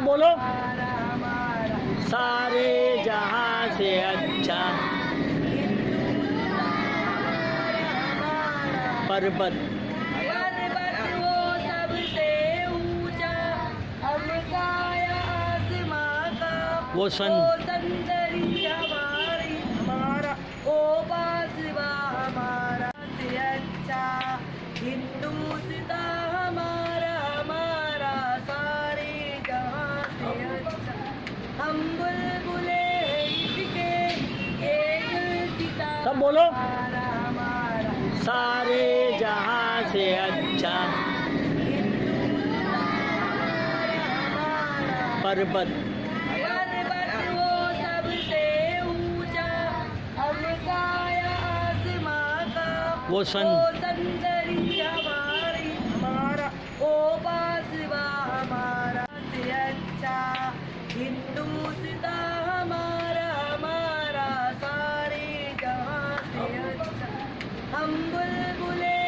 सब बोलो। सारे जहां से अच्छा पर्वत वो सबसे ऊंचा, हम साया आसमां का, वो सौंदर्य हमारा, ओ बासवा हमारा से अच्छा, हिंदुस्तान हमारा हमारा सारे जहां से अच्छा, हम बुलबुले इसके एक सितारा सब बोलो। हमारा सारे जहां से अच्छा पर्वत वो सबसे ऊंचा, हम साया आसमां का, वो सौंदर्य हमारा, ओ बासवा हमारा से अच्छा, हिंदुस्तान हमारा हमारा सारे जहां से अच्छा, हम बुलबुले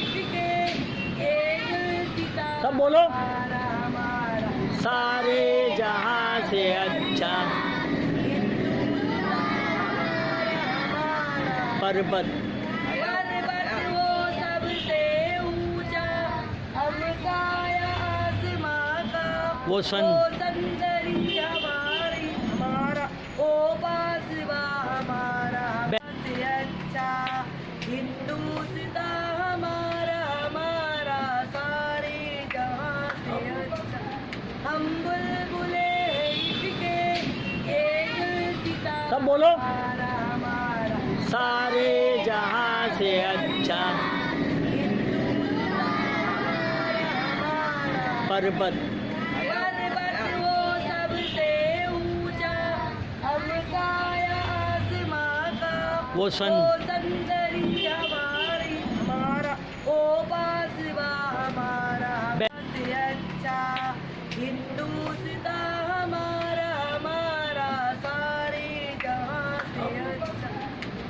इसके एक सितारा सब बोलो। हमारा सारे जहां से अच्छा पर्वत वो सबसे ऊंचा, हम साया आसमां का, वो सौंदर्य हमारा, ओ बासवा हमारा से अच्छा, हिंदुस्तान हमारा हमारा सारे जहां से अच्छा, हम बुलबुले इसके एक सितारा सब बोलो। हमारा सारे जहां से अच्छा पर्वत वो सबसे ऊंचा, हम साया आसमां का, वो सौंदर्य हमारा, ओ बासवा हमारा से अच्छा, हिंदुस्तान हमारा हमारा सारे जहां से अच्छा,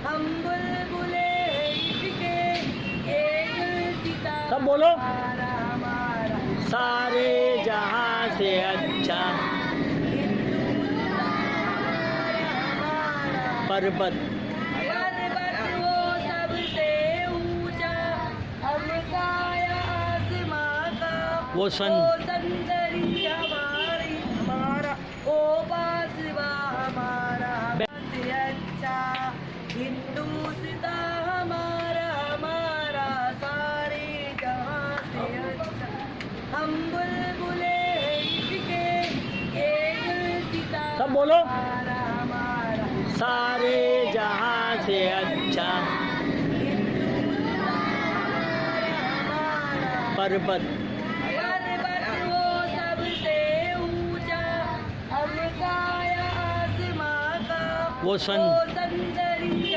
हम बुलबुले इसके एक सितारा सब बोलो। हमारा सारे जहां से अच्छा पर्वत वो सबसे ऊंचा, हम साया आसमां का, वो सौंदर्य हमारा, ओ बासवा हमारा से अच्छा, हिंदुस्तान हमारा हमारा सारे जहां से अच्छा, हम बुलबुले इसके एक सितारा सब बोलो। हमारा सारे जहां से अच्छा पर्वत वो सबसे ऊंचा, हम साया आसमां का, वो सौंदर्य